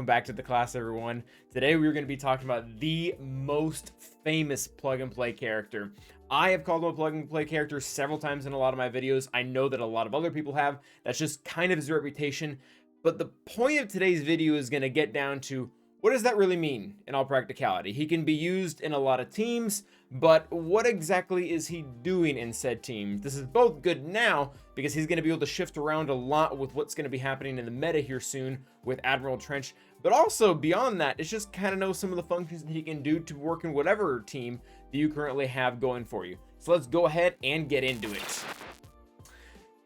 back to the class, everyone. Today we're going to be talking about the most famous plug and play character. I have called him a plug and play character several times in a lot of my videos. I know that a lot of other people have. That's just kind of his reputation. But the point of today's video is going to get down to, what does that really mean in all practicality? He can be used in a lot of teams, but what exactly is he doing in said team? This is both good now because he's going to be able to shift around a lot with what's going to be happening in the meta here soon with Admiral Trench, but also beyond that, it's just kind of know some of the functions that he can do to work in whatever team that you currently have going for you. So let's go ahead and get into it.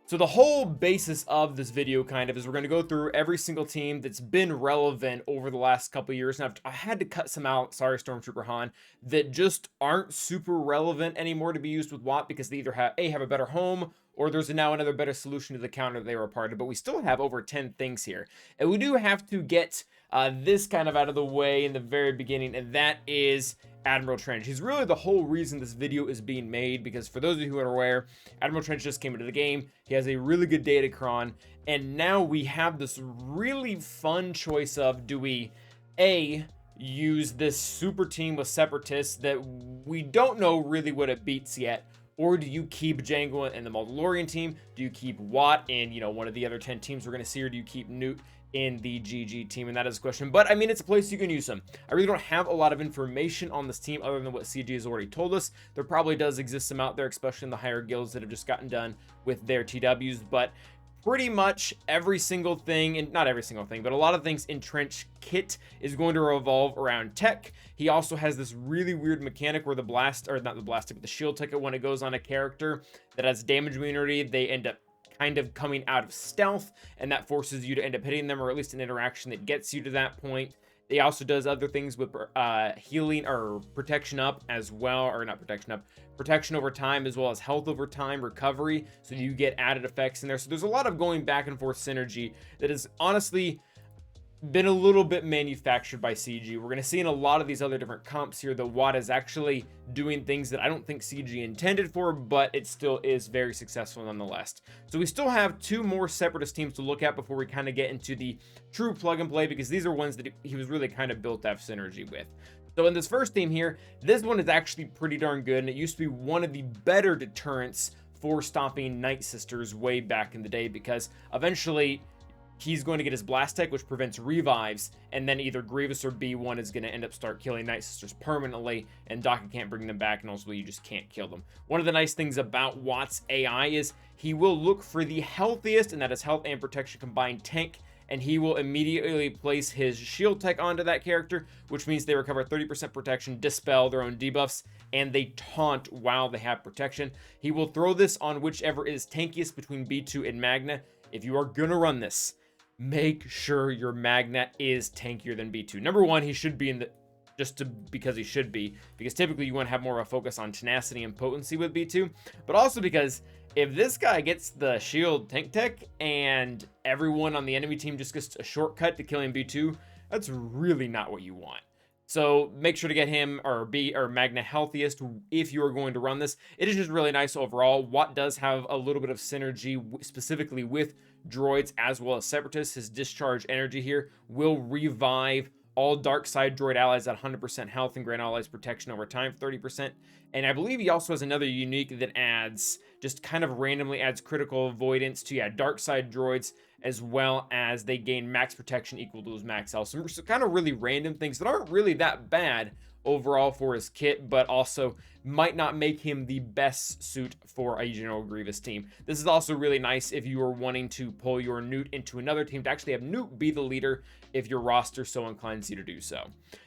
So the whole basis of this video kind of is we're going to go through every single team that's been relevant over the last couple of years. And I had to cut some out, sorry Stormtrooper Han, that just aren't super relevant anymore to be used with Watt because they either have a better home or there's now another better solution to the counter they were a part of. But we still have over 10 things here. And we do have to get this kind of out of the way in the very beginning, and that is Admiral Trench. He's really the whole reason this video is being made, because for those of you who are aware, Admiral Trench just came into the game. He has a really good datacron, and now we have this really fun choice of, do we use this super team with Separatists that we don't know really what it beats yet, or do you keep Jango and the Mandalorian team? Do you keep Watt in, one of the other 10 teams we're going to see, or do you keep Newt in the GG team? And that is a question, but I mean, it's a place you can use them. I really don't have a lot of information on this team other than what CG has already told us. There probably does exist some out there, especially in the higher guilds that have just gotten done with their TWs, but pretty much every single thing, and not every single thing, but a lot of things in Trench kit is going to revolve around tech. He also has this really weird mechanic where the blast, or not the blast, but the shield ticket, when it goes on a character that has damage immunity, they end up kind of coming out of stealth, and that forces you to end up hitting them, or at least an interaction that gets you to that point. He also does other things with healing or protection up as well, or not protection up, protection over time, as well as health over time, recovery, so you get added effects in there. So there's a lot of going back and forth synergy that has honestly been a little bit manufactured by CG. We're going to see in a lot of these other different comps here that Watt is actually doing things that I don't think CG intended for, but it still is very successful nonetheless. So we still have two more Separatist teams to look at before we kind of get into the true plug and play, because these are ones that he was really kind of built to have synergy with. So in this first team here, this one is actually pretty darn good, and it used to be one of the better deterrents for stopping Night Sisters way back in the day, because eventually he's going to get his blast tech, which prevents revives, and then either Grievous or B1 is going to end up start killing Night Sisters permanently, and Daka can't bring them back, and also you just can't kill them. One of the nice things about Watt's AI is he will look for the healthiest, and that is health and protection combined tank, and he will immediately place his shield tech onto that character, which means they recover 30% protection, dispel their own debuffs, and they taunt while they have protection. He will throw this on whichever is tankiest between B2 and Magna. If you are gonna run this, make sure your Magna is tankier than B2. Number one, he should be in the, because he should be, because typically you want to have more of a focus on tenacity and potency with B2, but also because if this guy gets the shield tank tech and everyone on the enemy team just gets a shortcut to killing B2, that's really not what you want. So make sure to get him or Magna healthiest if you are going to run this. It is just really nice overall. Watt does have a little bit of synergy specifically with droids as well as Separatists. His discharge energy here will revive all dark side droid allies at 100% health and grant allies protection over time for 30%. And I believe he also has another unique that adds, just kind of randomly adds critical avoidance to dark side droids, as well as they gain max protection equal to those max health. So kind of really random things that aren't really that bad overall for his kit, but also might not make him the best suit for a General Grievous team. This is also really nice if you are wanting to pull your Newt into another team, to actually have Newt be the leader if your roster so inclines you to do so.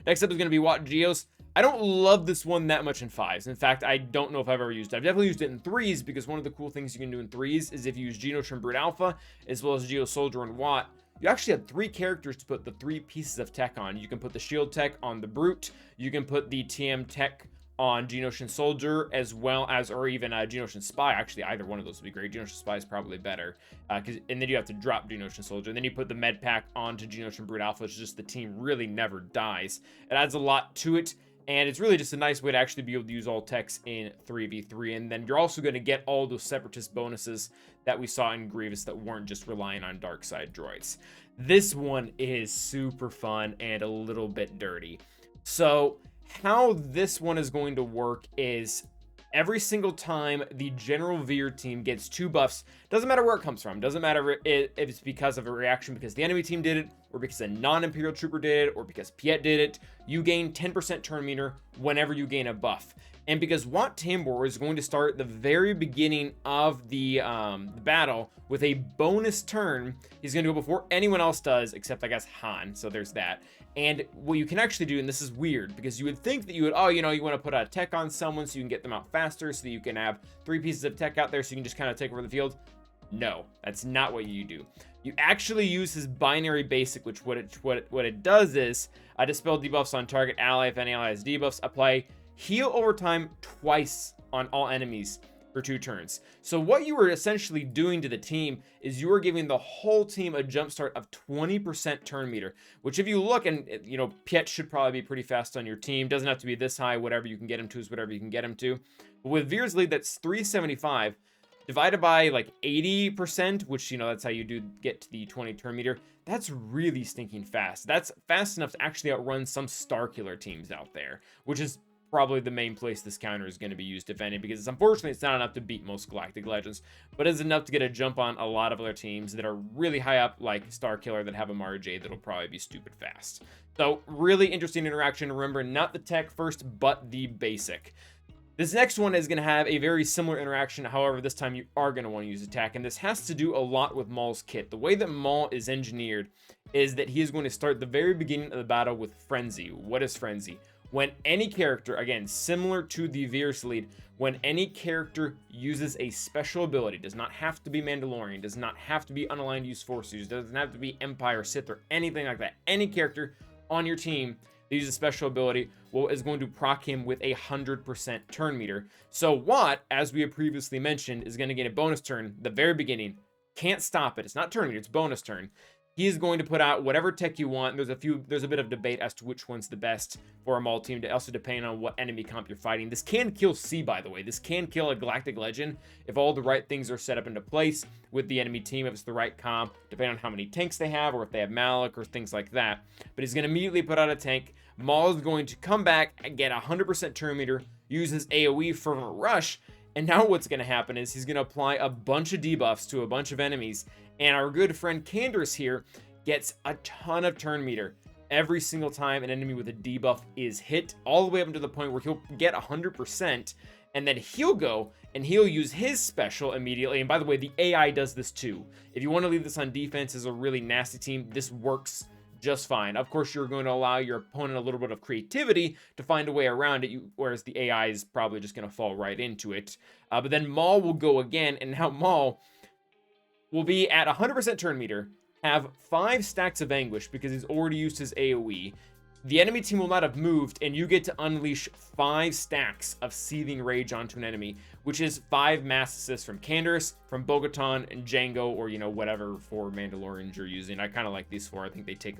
Next up is going to be Watt Geos. I don't love this one that much in 5s. In fact, I don't know if I've ever used it. I've definitely used it in 3s, because one of the cool things you can do in 3s is if you use Geonosis Brute Alpha, as well as Geo Soldier and Watt, you actually have 3 characters to put the 3 pieces of tech on. You can put the shield tech on the Brute, you can put the TM tech on Geonosian Soldier, as well as, or even Geonosian Spy. Actually, either one of those would be great. Geonosian Spy is probably better, and then you have to drop Geonosian Soldier, and then you put the med pack onto Geonosian Brute Alpha, which is just the team really never dies. It adds a lot to it. And it's really just a nice way to actually be able to use all techs in 3v3. And then you're also going to get all those separatist bonuses that we saw in Grievous that weren't just relying on dark side droids. This one is super fun and a little bit dirty. So how this one is going to work is every single time the General Veer team gets 2 buffs, doesn't matter where it comes from, doesn't matter if it's because of a reaction because the enemy team did it, or because a non-Imperial Trooper did it, or because Piet did it, you gain 10% turn meter whenever you gain a buff. And because Wat Tambor is going to start at the very beginning of the battle with a bonus turn, he's going to go before anyone else does, except I guess Han, so there's that. And what you can actually do, and this is weird, because you would think that you would, oh, you know, you want to put a tech on someone so you can get them out faster, so that you can have 3 pieces of tech out there so you can just kind of take over the field. No, that's not what you do. You actually use his binary basic, which what it does is dispel debuffs on target ally if any ally has debuffs, apply heal over time twice on all enemies for 2 turns. So what you were essentially doing to the team is you were giving the whole team a jumpstart of 20% turn meter, which if you look, and you know, Piet should probably be pretty fast on your team, doesn't have to be this high, whatever you can get him to is whatever you can get him to. But with Veer's lead, that's 375 divided by like 80%, which, you know, that's how you do get to the 20 turn meter. That's really stinking fast. That's fast enough to actually outrun some Starkiller teams out there, which is probably the main place this counter is going to be used, if any, because unfortunately it's not enough to beat most Galactic Legends, but it's enough to get a jump on a lot of other teams that are really high up, like Starkiller, that have a MRJ that'll probably be stupid fast. So really interesting interaction. Remember, not the tech first, but the basic. This next one is going to have a very similar interaction, however, this time you are going to want to use attack, and this has to do a lot with Maul's kit. The way that Maul is engineered is that he is going to start the very beginning of the battle with Frenzy. What is Frenzy? When any character, again, similar to the Veer's lead, when any character uses a special ability, does not have to be Mandalorian, does not have to be unaligned use Force use, doesn't have to be Empire, Sith, or anything like that. Any character on your team that uses a special ability is going to proc him with 100% turn meter. So Wat, as we have previously mentioned, is going to get a bonus turn the very beginning. Can't stop it. It's not turn meter, it's bonus turn. He is going to put out whatever tech you want. There's a bit of debate as to which one's the best for a Maul team, to also depending on what enemy comp you're fighting. This can kill C, by the way. This can kill a Galactic Legend if all the right things are set up into place with the enemy team, if it's the right comp, depending on how many tanks they have, or if they have Malik, or things like that. But he's going to immediately put out a tank. Maul is going to come back and get 100% turn meter, use his AoE Fervent Rush, and now what's going to happen is he's going to apply a bunch of debuffs to a bunch of enemies, and our good friend Canderous here gets a ton of turn meter every single time an enemy with a debuff is hit, all the way up to the point where he'll get 100%, and then he'll go and he'll use his special immediately. And by the way, the AI does this too. If you want to leave this on defense as a really nasty team, this works just fine. Of course, you're going to allow your opponent a little bit of creativity to find a way around it, whereas the AI is probably just going to fall right into it. But then Maul will go again, and now Maul will be at 100% turn meter, have 5 stacks of Anguish because he's already used his AoE. The enemy team will not have moved, and you get to unleash 5 stacks of Seething Rage onto an enemy, which is 5 mass assists from Canderous, from Bo-Katan, and Django, or, you know, whatever 4 Mandalorians you're using. I kind of like these 4. I think they take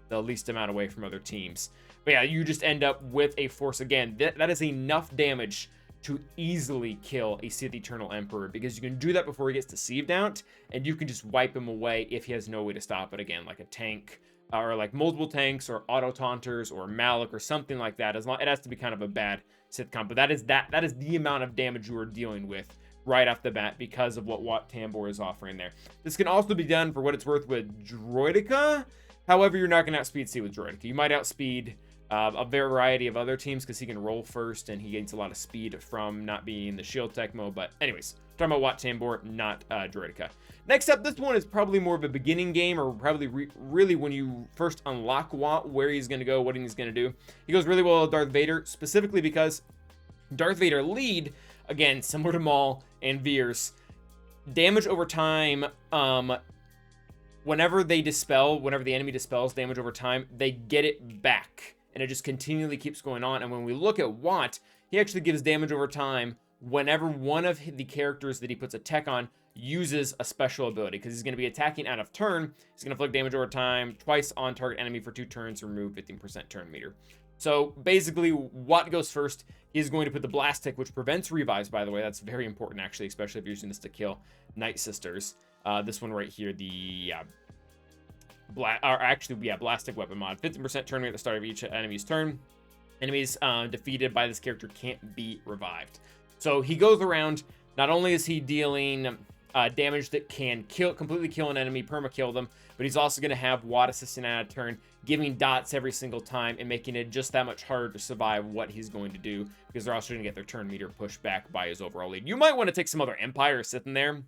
the least amount away from other teams. But yeah, you just end up with a force. Again, that is enough damage to easily kill a Sith Eternal Emperor, because you can do that before he gets deceived out, and you can just wipe him away if he has no way to stop it. Again, like a tank, or like multiple tanks, or auto taunters, or Malik, or something like that. As long, it has to be kind of a bad Sith comp, but that is the amount of damage you are dealing with right off the bat because of what Wat Tambor is offering there. This can also be done, for what it's worth, with Droideka. However, you're not going to outspeed C with Droideka. You might outspeed a variety of other teams because he can roll first and he gains a lot of speed from not being in the shield tech mode. But anyways, talking about Wat Tambor, not Droideka. Next up, this one is probably more of a beginning game, or probably really when you first unlock Wat, where he's going to go, what he's going to do. He goes really well with Darth Vader, specifically because Darth Vader lead, again, similar to Maul and Veer's, damage over time, whenever the enemy dispels damage over time, they get it back. And it just continually keeps going on. And when we look at Wat, he actually gives damage over time whenever one of the characters that he puts a tech on uses a special ability, because he's going to be attacking out of turn. He's going to inflict damage over time twice on target enemy for 2 turns to remove 15% turn meter. So basically, Watt goes first. He's going to put the blast tick, which prevents revives, by the way. That's very important, actually, especially if you're using this to kill Night Sisters. This one right here, the blast tick weapon mod. 15% turn rate at the start of each enemy's turn. Enemies defeated by this character can't be revived. So he goes around. Not only is he dealing damage that can completely kill an enemy, perma-kill them, but he's also going to have Watt assisting out a turn, giving dots every single time and making it just that much harder to survive what he's going to do, because they're also going to get their turn meter pushed back by his overall lead. You might want to take some other Empire sitting there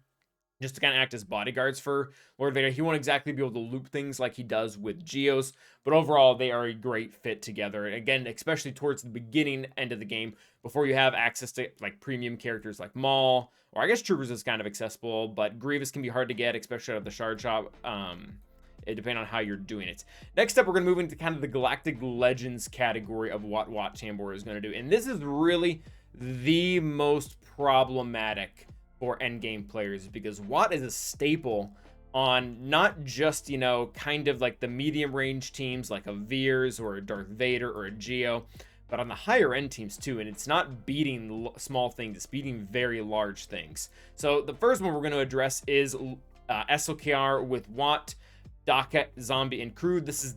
just to kind of act as bodyguards for Lord Vader. He won't exactly be able to loop things like he does with Geos, but overall, they are a great fit together. Again, especially towards the beginning end of the game, before you have access to like premium characters like Maul, or I guess Troopers is kind of accessible, but Grievous can be hard to get, especially out of the Shard Shop, depending on how you're doing it. Next up, we're going to move into kind of the Galactic Legends category of what Tambor is going to do, and this is really the most problematic for endgame players, because Watt is a staple on not just, you know, kind of like the medium range teams like a Veers or a Darth Vader or a Geo, but on the higher end teams too. And it's not beating small things, it's beating very large things. So the first one we're going to address is SLKR with Watt, Daka, Zombie, and Crew. This is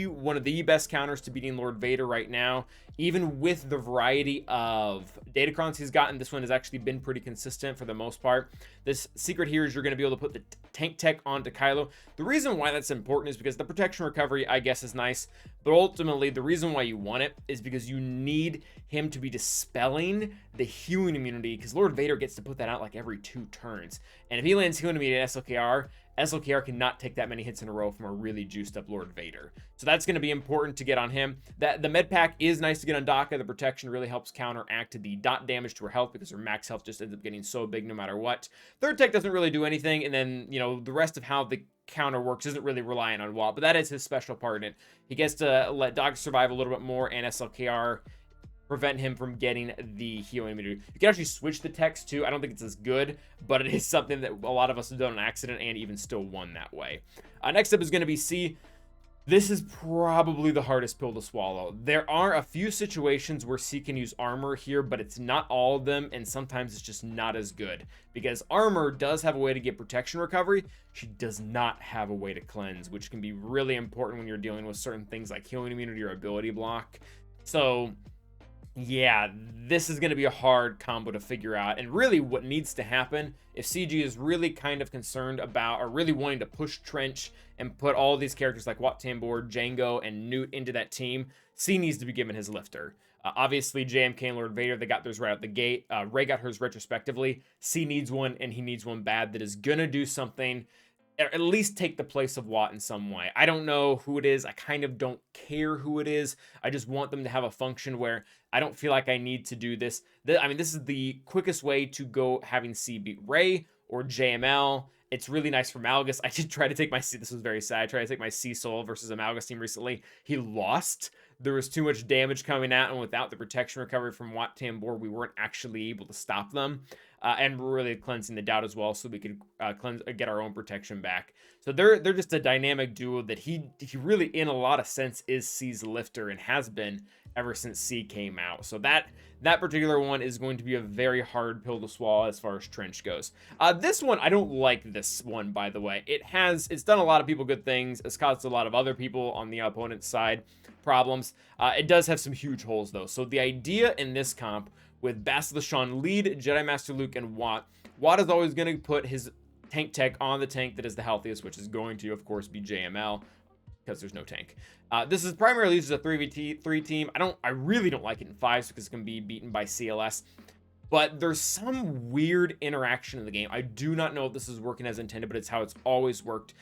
one of the best counters to beating Lord Vader right now. Even with the variety of datacrons he's gotten, this one has actually been pretty consistent for the most part. This secret here is you're going to be able to put the tank tech onto Kylo. The reason why that's important is because the protection recovery, I guess, is nice, but ultimately the reason why you want it is because you need him to be dispelling the healing immunity, because Lord Vader gets to put that out like every 2 turns. And if he lands healing immunity at SLKR cannot take that many hits in a row from a really juiced up Lord Vader. So that's going to be important to get on him. The med pack is nice to get on Daka. The protection really helps counteract the dot damage to her health, because her max health just ends up getting so big no matter what. Third tech doesn't really do anything, and then, you know, the rest of how the counter works isn't really relying on Watt, but that is his special part in it. He gets to let Daka survive a little bit more, and SLKR prevent him from getting the healing immunity. You can actually switch the text too. I don't think it's as good, but it is something that a lot of us have done on accident and even still won that way. Next up is going to be C. This is probably the hardest pill to swallow. There are a few situations where C can use armor here, but it's not all of them, and sometimes it's just not as good, because armor does have a way to get protection recovery. She does not have a way to cleanse, which can be really important when you're dealing with certain things like healing immunity or ability block. So yeah, this is going to be a hard combo to figure out. And really what needs to happen, if CG is really kind of concerned about, or really wanting to push Trench and put all these characters like Wat Tambor, Django, and Newt into that team, C needs to be given his lifter. Obviously, JMK and Lord Vader, they got theirs right out the gate. Rey got hers retrospectively. C needs one, and he needs one bad that is going to do something, at least take the place of Watt in some way. I don't know who it is. I kind of don't care who it is. I just want them to have a function where I don't feel like I need to do this. I mean, this is the quickest way to go having C beat Rey or JML. It's really nice for Malgus. I did try to take my C. This was very sad. I tried to take my C Soul versus a Malgus team recently. He lost. There was too much damage coming out, and without the protection recovery from Wat Tambor, we weren't actually able to stop them. And really cleansing the doubt as well, so we could get our own protection back. So they're just a dynamic duo that he really, in a lot of sense, is C's lifter and has been ever since C came out. So that particular one is going to be a very hard pill to swallow as far as Trench goes. This one, I don't like this one, by the way. It's done a lot of people good things. It's caused a lot of other people on the opponent's side problems. It does have some huge holes, though. So the idea in this comp, with Bastila Shan lead, Jedi Master Luke, and Watt is always going to put his tank tech on the tank that is the healthiest, which is going to, of course, be JML, because there's no tank. This is primarily used as a 3v3 team. I really don't like it in 5s because it can be beaten by CLS. But there's some weird interaction in the game. I do not know if this is working as intended, but it's how it's always worked.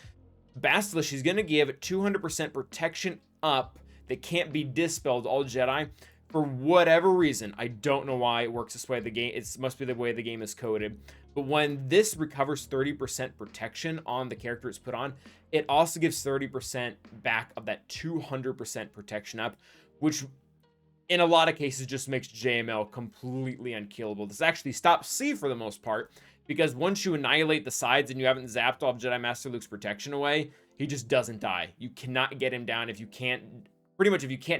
Bastila, she's going to give 200% protection up that can't be dispelled to all Jedi. For whatever reason, I don't know why it works this way. It must be the way the game is coded. But when this recovers 30% protection on the character it's put on, it also gives 30% back of that 200% protection up, which in a lot of cases just makes JML completely unkillable. This actually stops C for the most part, because once you annihilate the sides and you haven't zapped off Jedi Master Luke's protection away, he just doesn't die. You cannot get him down if you can't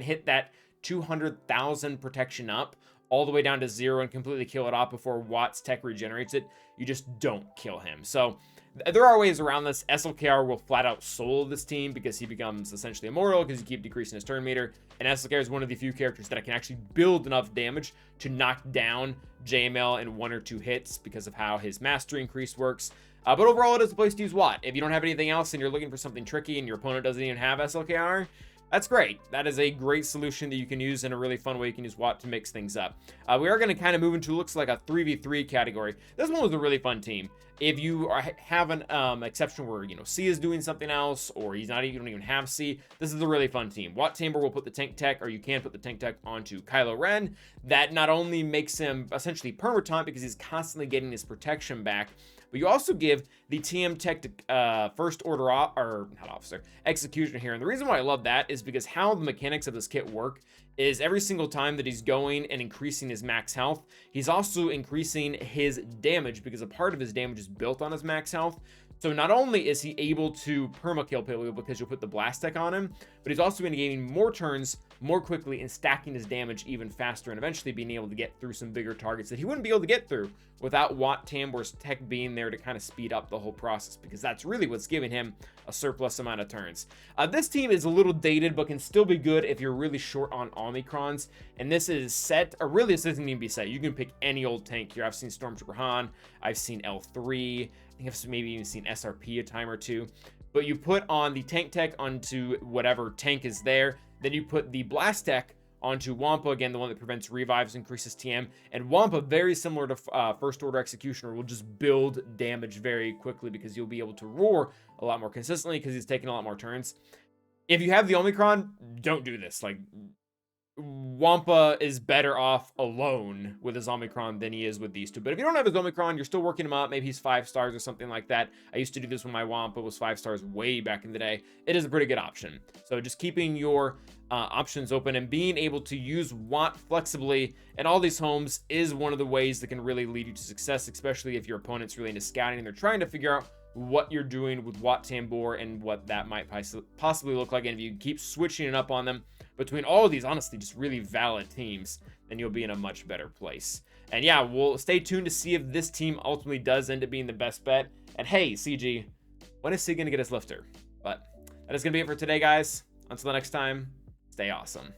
hit that 200,000 protection up, all the way down to 0 and completely kill it off before Watt's tech regenerates it, you just don't kill him. So there are ways around this. SLKR will flat out solo this team because he becomes essentially immortal because you keep decreasing his turn meter. And SLKR is one of the few characters that I can actually build enough damage to knock down JML in 1 or 2 hits because of how his mastery increase works. But overall, it is a place to use Watt. If you don't have anything else and you're looking for something tricky and your opponent doesn't even have SLKR, that's great. That is a great solution that you can use in a really fun way. You can use Watt to mix things up. We are going to kind of move into looks like a 3v3 category. This one was a really fun team. If you have an exception where, you know, C is doing something else, or you don't even have C, this is a really fun team. Watt Tambor will put the tank tech, or you can put the tank tech onto Kylo Ren. That not only makes him essentially perma-taunt because he's constantly getting his protection back, but you also give the TM tech to first order executioner here. And the reason why I love that is because how the mechanics of this kit work is every single time that he's going and increasing his max health, he's also increasing his damage because a part of his damage is built on his max health. So not only is he able to perma-kill people because you'll put the blast tech on him, but he's also going to gain more turns more quickly and stacking his damage even faster and eventually being able to get through some bigger targets that he wouldn't be able to get through without Watt Tambor's tech being there to kind of speed up the whole process, because that's really what's giving him a surplus amount of turns. This team is a little dated, but can still be good if you're really short on Omicrons. And this is set, or really this doesn't even be set. You can pick any old tank here. I've seen Stormtrooper Han, I've seen L3, I think I've maybe even seen SRP a time or two. But you put on the tank tech onto whatever tank is there. Then you put the blast tech onto Wampa, again, the one that prevents revives, increases TM. And Wampa, very similar to First Order Executioner, will just build damage very quickly because you'll be able to roar a lot more consistently because he's taking a lot more turns. If you have the Omicron, don't do this. Like, Wampa is better off alone with his Omicron than he is with these two. But if you don't have his Omicron, you're still working him up. Maybe he's 5 stars or something like that. I used to do this when my Wampa was 5 stars way back in the day. It is a pretty good option. So just keeping your options open and being able to use Watt flexibly in all these homes is one of the ways that can really lead you to success, especially if your opponent's really into scouting and they're trying to figure out what you're doing with Watt Tambor and what that might possibly look like. And if you keep switching it up on them between all of these, honestly, just really valid teams, then you'll be in a much better place. And yeah, we'll stay tuned to see if this team ultimately does end up being the best bet. And hey, CG, when is C going to get his lifter? But that is going to be it for today, guys. Until the next time, stay awesome.